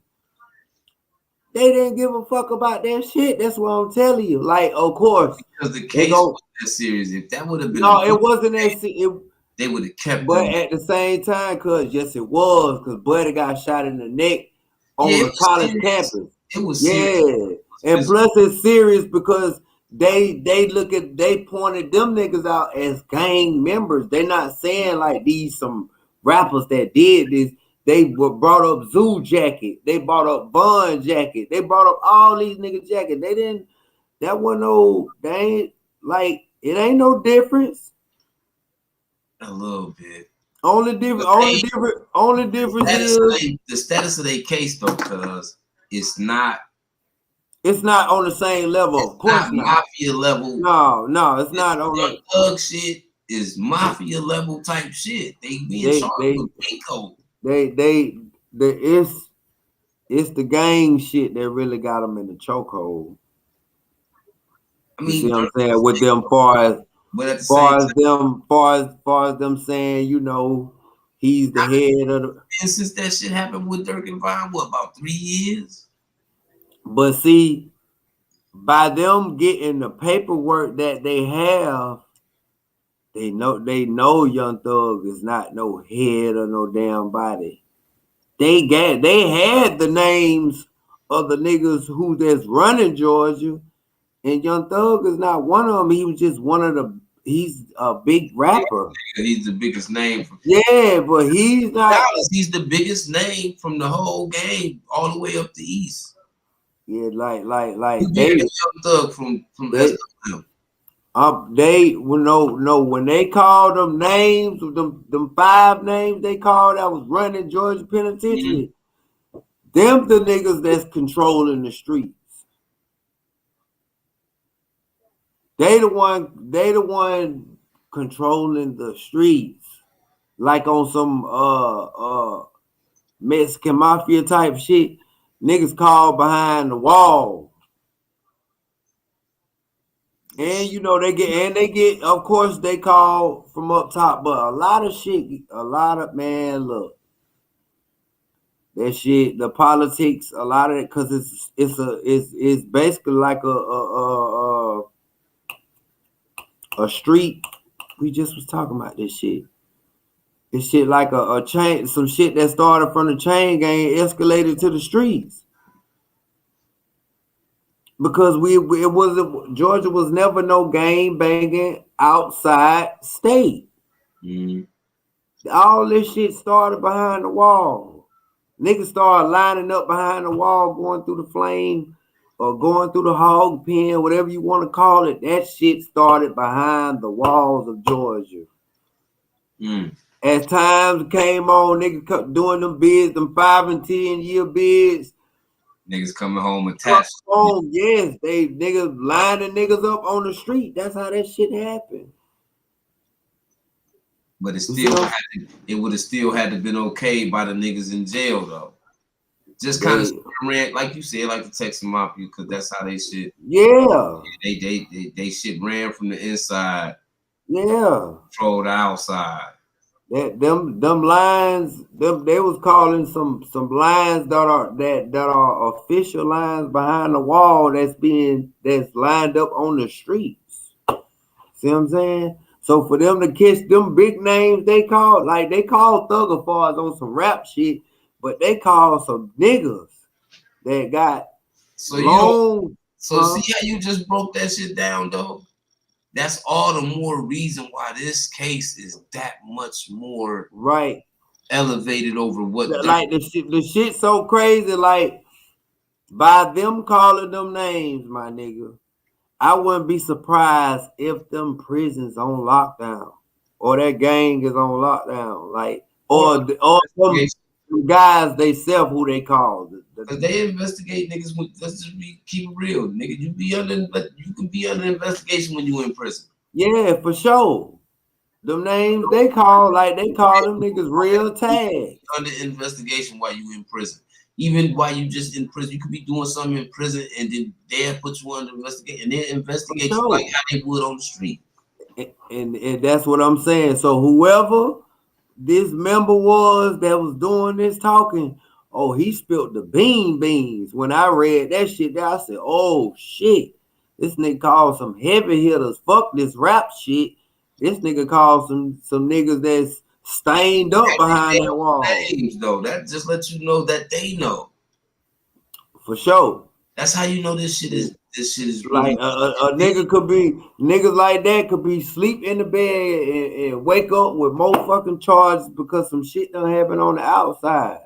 They didn't give a fuck about that shit. That's what I'm telling you. Like, of course, Because the they case go. wasn't that serious. If that would have been a No, it drug wasn't case, that. they would have kept But them. at the same time, cause yes, it was. Cause Buddy got shot in the neck Yeah, on it a was college serious. campus. It was serious. Yeah, It was and physical. plus it's serious because they pointed them niggas out as gang members. They not saying like these some rappers that did this. They were brought up Zoo Jacket. They brought up Bun Jacket. They brought up all these niggas jacket. They didn't. That wasn't no. They ain't like it. Ain't no difference. A little bit. Only difference. But Only different. Only difference is the status of their case though, cuz it's not on the same level. it's Of not course not. mafia level. No, it's This not on young the. thug shit is mafia level type shit. They being They charged they with Rico. they the it's the gang shit that really got them in the chokehold. I You see mean, what I'm Dirk saying? is With them Rico, but at the same far as time, them far as them saying, he's the head of the. and since that shit happened with Dirk and Vine, what about 3 years? But see, by them getting the paperwork that they have, they know Young Thug is not no head or no damn body. They had the names of the niggas who that's running Georgia, and Young Thug is not one of them. He was just one of the. He's a big rapper. He's the biggest name from Yeah, but he's not. Dallas. He's the biggest name from the whole game, all the way up the east. Yeah, Who like bigger than Young Thug from they SWM? they well, no when they called them names, them five names they called that was running Georgia Mm-hmm. Penitentiary. Them the niggas that's controlling the streets. They the one controlling the streets. Like on some Mexican mafia type shit. Niggas called behind the wall. And you know they get of course they call from up top, but a lot of shit, a lot of man look that shit, the politics, a lot of it, cause it's basically like a street. We just was talking about this shit. It's shit like a chain, some shit that started from the chain gang escalated to the streets because it wasn't Georgia was never no gang banging outside state. Mm-hmm. All this shit started behind the wall. Niggas started lining up behind the wall, going through the flame or going through the hog pen, whatever you want to call it. That shit started behind the walls of Georgia. Mm. As times came on, niggas doing them bids, them 5 and 10 year bids. Niggas coming home attached. Home, yes, they niggas lining niggas up on the street. That's how that shit happened. But So it would have still had to been okay by the niggas in jail though. Just kind of they, ran like you said, like the Texas Mafia, because that's how they shit. yeah, They shit ran from the inside, yeah. controlled the outside. That them lines, them they was calling some lines that are official lines behind the wall that's lined up on the streets. See what I'm saying? So for them to catch them big names, they call Thugger Falls on some rap shit, but they call some niggas that got So long, see huh? how you just broke that shit down though? That's all the more reason why this case is that much more Right. elevated over what that. Like the shit so crazy, like by them calling them names, my nigga. I wouldn't be surprised if them prisons on lockdown or that gang is on lockdown, like Or or some guys they self who they call because they investigate niggas. Let's just keep it real, nigga. You can be under investigation when you in prison. yeah, for sure. Them names they call like they call them niggas real tags Under investigation while you in prison. Even while you just in prison, you could be doing something in prison, and then they'll put you under investigation, and they for investigate you like sure. how they would on the street. And that's what I'm saying. So whoever this member was that was doing this talking, oh, he spilled the beans. When I read that shit, I said, oh shit, this nigga called some heavy hitters. Fuck this rap shit. This nigga called some niggas that's stained up behind that wall. Names though, that just lets you know that they know. For sure. That's how you know this shit is Like really a nigga could be niggas like that could be sleep in the bed and wake up with more fucking charges because some shit done happen on the outside.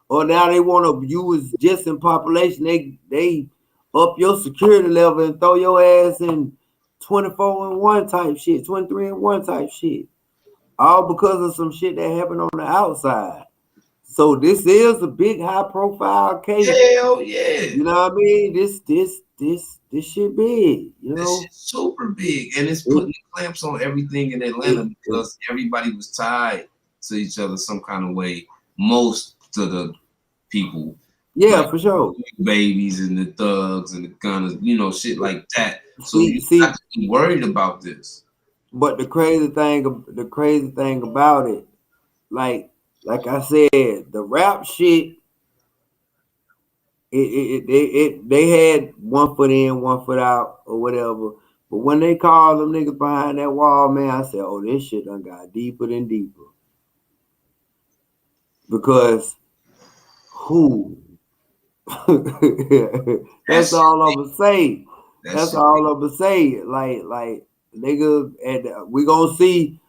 Or now they want to use just in population. They up your security level and throw your ass in 24 and 1 type shit, 23 and 1 type shit. All because of some shit that happened on the outside. So this is a big high profile case. hell yeah. You know what I mean? This shit big, you This know. shit's super big, and it's It, putting clamps on everything in Atlanta it, because everybody was tied to each other some kind of way. Most of the people, yeah, like for sure. babies and the thugs and the gunners, shit like that. So you See, got to be worried about this. but the crazy thing about it, like I said, the rap shit They had one foot in, one foot out, or whatever. But when they called them niggas behind that wall, man, I said, "Oh, this shit done got deeper than deeper." Because who? That That's shit, all I'ma say. that That's shit. all I'ma say. Like nigga, and we gonna see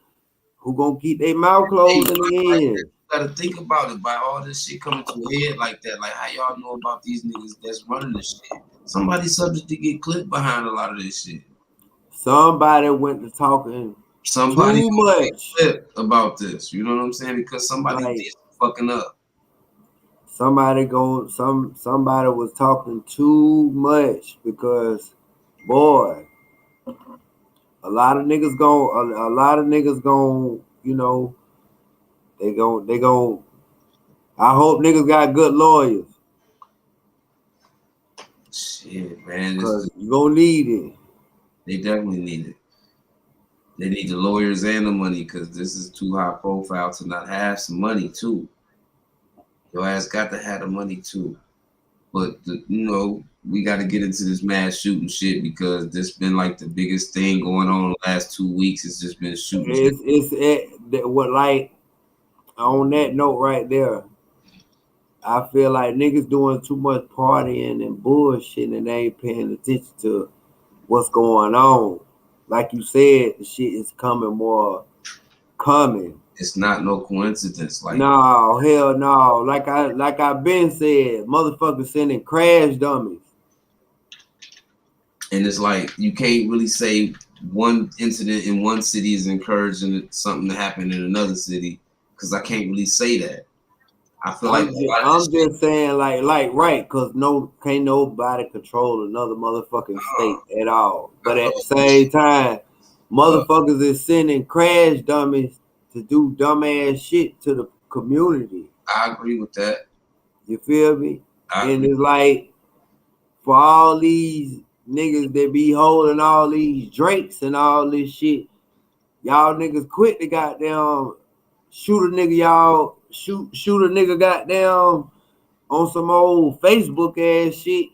who gonna keep their mouth Hey, closed in like the that, end. you gotta think about it. By all this shit coming to a head like that, like how y'all know about these niggas that's running this shit? Somebody subject to get clipped behind a lot of this shit. Somebody went to talking Somebody too gonna get much. clipped about this. You know what I'm saying? Because somebody did Like some fucking up. somebody was talking too much because boy, a lot of niggas gon' they gon' I hope niggas got good lawyers Shit, man, because you gonna need it. they definitely need it. They need the lawyers and the money because this is too high profile to not have some money too. Your ass got to have the money too. But we got to get into this mass shooting shit because this been like the biggest thing going on the last 2 weeks. It's just been shooting shit. What like on that note right there. I feel like niggas doing too much partying and bullshit and they ain't paying attention to what's going on. Like you said, the shit is coming more coming. It's not no coincidence. Like, No, hell no. Like I been said, motherfuckers sending crash dummies. and it's like you can't really say one incident in one city is encouraging something to happen in another city because I can't really say that. I feel like a lot of this I'm just saying like right, cause no can't nobody control another motherfucking state at all. I But feel at the like this same shit. time, Uh, motherfuckers is sending crash dummies to do dumbass shit to the community. I agree with that. You feel me? I And agree. it's like for all these niggas that be holding all these drakes and all this shit, y'all niggas quit the goddamn shoot a nigga y'all shoot a nigga goddamn on some old Facebook ass shit.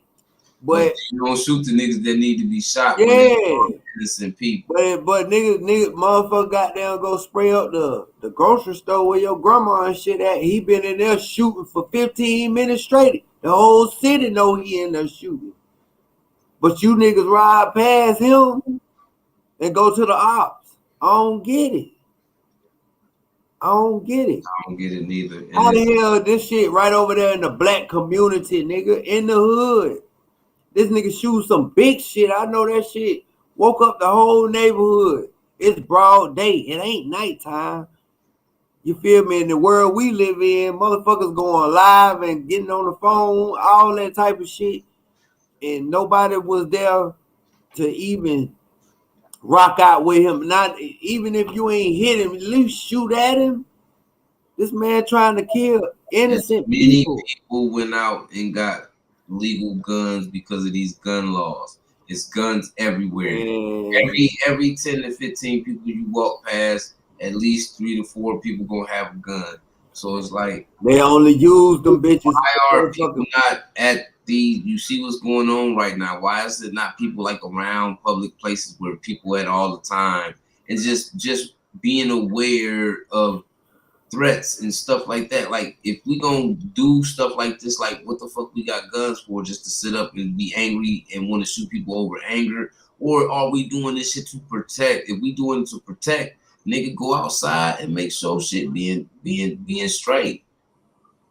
But But you don't shoot the niggas that need to be shot when it's yeah, innocent people. but niggas motherfucker goddamn go spray up the grocery store where your grandma and shit at. He been in there shooting for 15 minutes straight. The whole city know he in there shooting. But you niggas ride past him and go to the ops. I don't get it. I don't get it. I don't get it neither. And How it's the hell this shit right over there in the black community, nigga, in the hood? This nigga shoot some big shit. I know that shit. Woke up the whole neighborhood. It's broad day. It ain't nighttime. You feel me? In the world we live in, motherfuckers going live and getting on the phone, all that type of shit. And nobody was there to even rock out with him. Not even if you ain't hit him, at least shoot at him. This man trying to kill as innocent many people. people went out and got legal guns because of these gun laws. It's guns everywhere. Man, Every 10 to 15 people you walk past, at least 3 to 4 people gonna have a gun. So it's like, they only use them bitches why for are people motherfucking. not at the? You see what's going on right now? Why is it not people like around public places where people at all the time and just being aware of threats and stuff like that? Like, if we gonna do stuff like this, like, what the fuck we got guns for? Just to sit up and be angry and want to shoot people over anger? Or are we doing this shit to protect? If we doing it to protect, nigga, go outside and make sure shit being straight.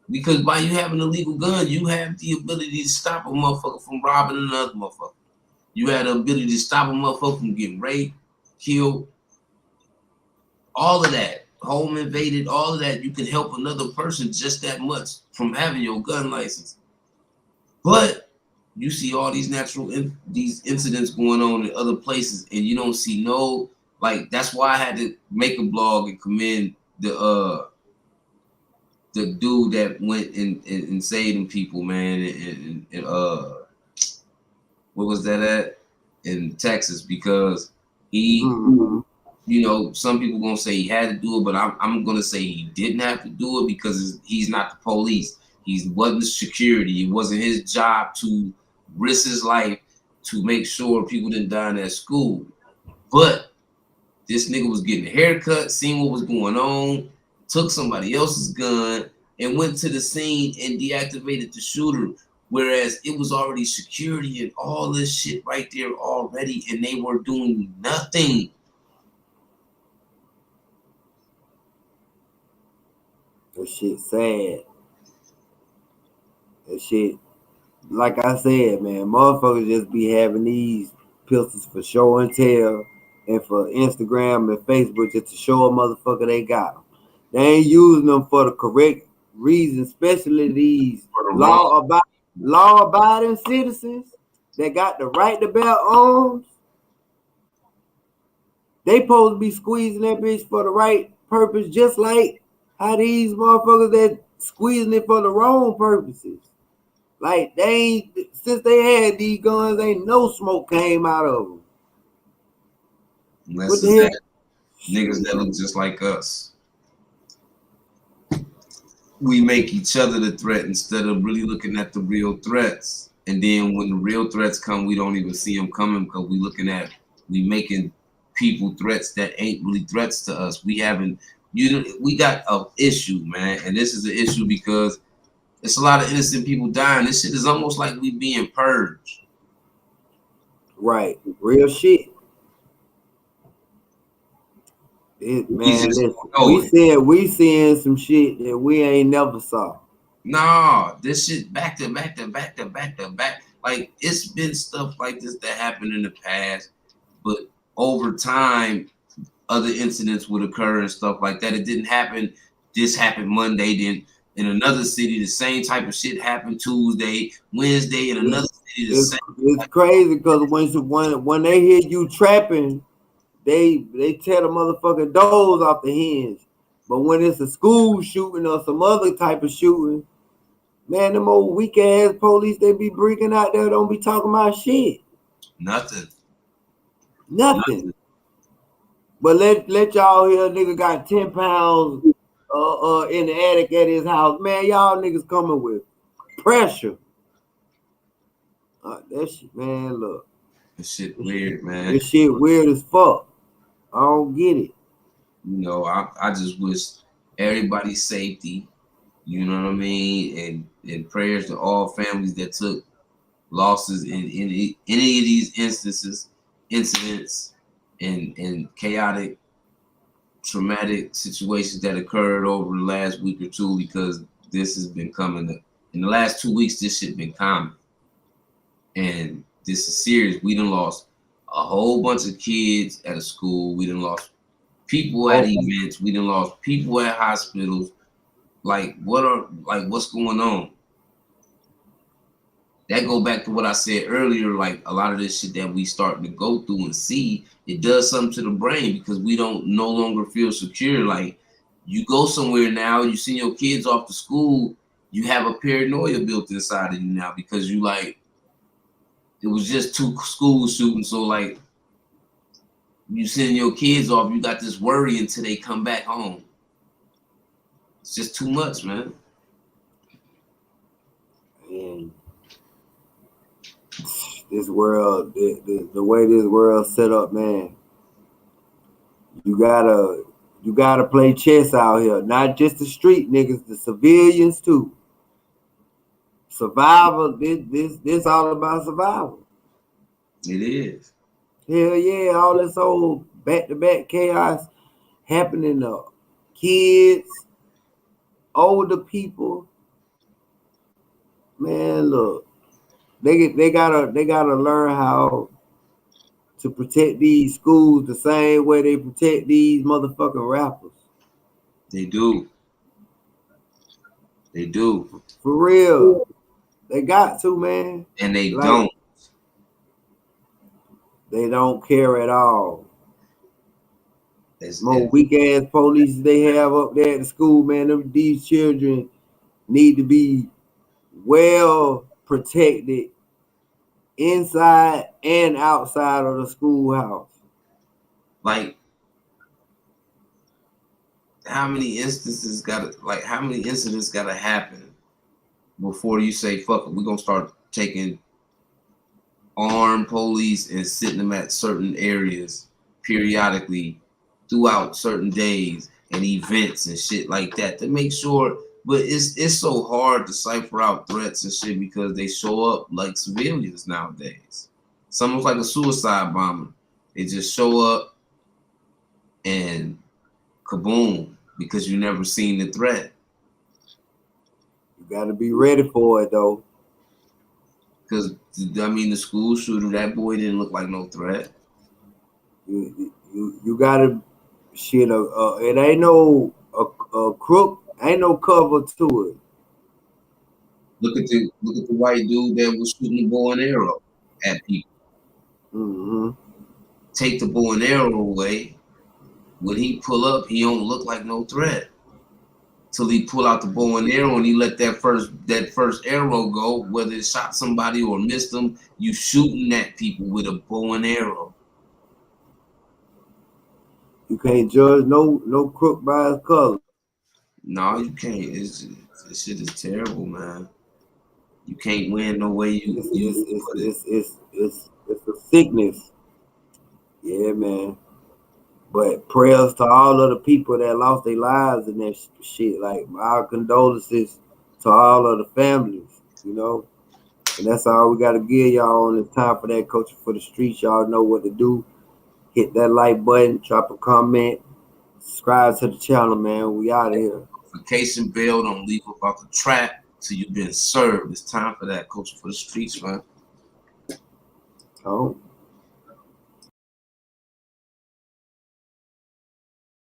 Because by you having a legal gun, you have the ability to stop a motherfucker from robbing another motherfucker. You have the ability to stop a motherfucker from getting raped, killed, all of that, home invaded, all of that. You can help another person just that much from having your gun license. But you see all these these incidents going on in other places, and you don't see no, like, that's why I had to make a blog and commend the dude that went and saved them people, man, and what was that at in Texas? Because he, Mhm. some people gonna say he had to do it, but I'm gonna say he didn't have to do it because he's not the police. He wasn't security. It wasn't his job to risk his life to make sure people didn't die in that school. But this nigga was getting a haircut, seen what was going on, took somebody else's gun, and went to the scene and deactivated the shooter. Whereas it was already security and all this shit right there already, and they were doing nothing. That shit sad. That shit, like I said, man, motherfuckers just be having these pistols for show and tell and for Instagram and Facebook just to show a motherfucker they got them. They ain't using them for the correct reason, especially these For the wrong. law abiding citizens that got the right to bear arms. They supposed to be squeezing that bitch for the right purpose, just like how these motherfuckers that squeezing it for the wrong purposes. Like they ain't since they had these guns, ain't no smoke came out of them. What Unless the it's hell? that niggas that look just like us. We make each other the threat instead of really looking at the real threats. And then when the real threats come, we don't even see them coming because we making people threats that ain't really threats to us. We got an issue, man, and this is an issue because it's a lot of innocent people dying. This shit is almost like we being purged. Right, real shit. We Man, just listen, don't know it. we seeing some shit that we ain't never saw. Nah, this shit back to back to back to back to back. Like it's been stuff like this that happened in the past, but over time, other incidents would occur and stuff like that. It didn't happen. This happened Monday. Then in another city, the same type of shit happened Tuesday, Wednesday. In It's another city, the it's, same. it's crazy because when they hear you trapping, they tear the motherfucking doors off the hinge. But when it's a school shooting or some other type of shooting, man, them old weak ass police they be bringing out there don't be talking about shit. Nothing. Nothing. Nothing. But let y'all hear a nigga got 10 pounds in the attic at his house. Man, y'all niggas coming with pressure. That shit, man, look. This shit weird, man. This shit weird as fuck. I don't get it. I just wish everybody's safety. You know what I mean? And prayers to all families that took losses in any of these incidents, and chaotic, traumatic situations that occurred over the last week or two, because this has been coming. In the last 2 weeks, this shit been common, and this is serious. We done lost a whole bunch of kids at a school. We done lost people at Oh, events. We done lost people at hospitals. What's going on? That go back to what I said earlier. Like a lot of this shit that we starting to go through and see, it does something to the brain because we don't no longer feel secure. Like you go somewhere now, you send your kids off to school, you have a paranoia built inside of you now because you like it was just two school shootings. So like you send your kids off, you got this worry until they come back home. It's just too much, man. and this world, the way this world set up, man, you gotta play chess out here. Not just the street niggas, the civilians too. Survival. This all about survival. It is. Hell yeah, all this old back to back chaos happening to kids, older people. Man, look, they gotta learn how to protect these schools the same way they protect these motherfucking rappers. They do. They do. For real. They got to, man. And they Like don't. they don't care at all. It's, More it, weak ass police they have up there at the school, man. These children need to be well protected inside and outside of the schoolhouse. like how many incidents gotta happen before you say fuck it, we're gonna start taking armed police and sitting them at certain areas periodically throughout certain days and events and shit like that to make sure. But it's so hard to cipher out threats and shit because they show up like civilians nowadays. It's almost like a suicide bomber. They just show up and kaboom because you never seen the threat. You got to be ready for it though. Because I mean, the school shooter, that boy didn't look like no threat. You got to shit. It ain't no a crook. Ain't no cover to it. Look at the white dude that was shooting the bow and arrow at people. Mm-hmm. Take the bow and arrow away. When he pull up, he don't look like no threat. Till he pull out the bow and arrow and he let that first arrow go, whether it shot somebody or missed them, you shooting at people with a bow and arrow. You can't judge no crook by his color. No, you can't. This shit is terrible, man. You can't win no way It's it's you it's put it. it's it's it's, it's a sickness. Yeah, man. But prayers to all of the people that lost their lives in that shit. Like our condolences to all of the families. You know. And that's all we gotta give y'all on this time for that coaching for the streets. Y'all know what to do. Hit that like button, drop a comment, subscribe to the channel, man. We out of here. Notification bell, don't leave about the trap till you've been served. It's time for that coaching for the streets, man. Oh.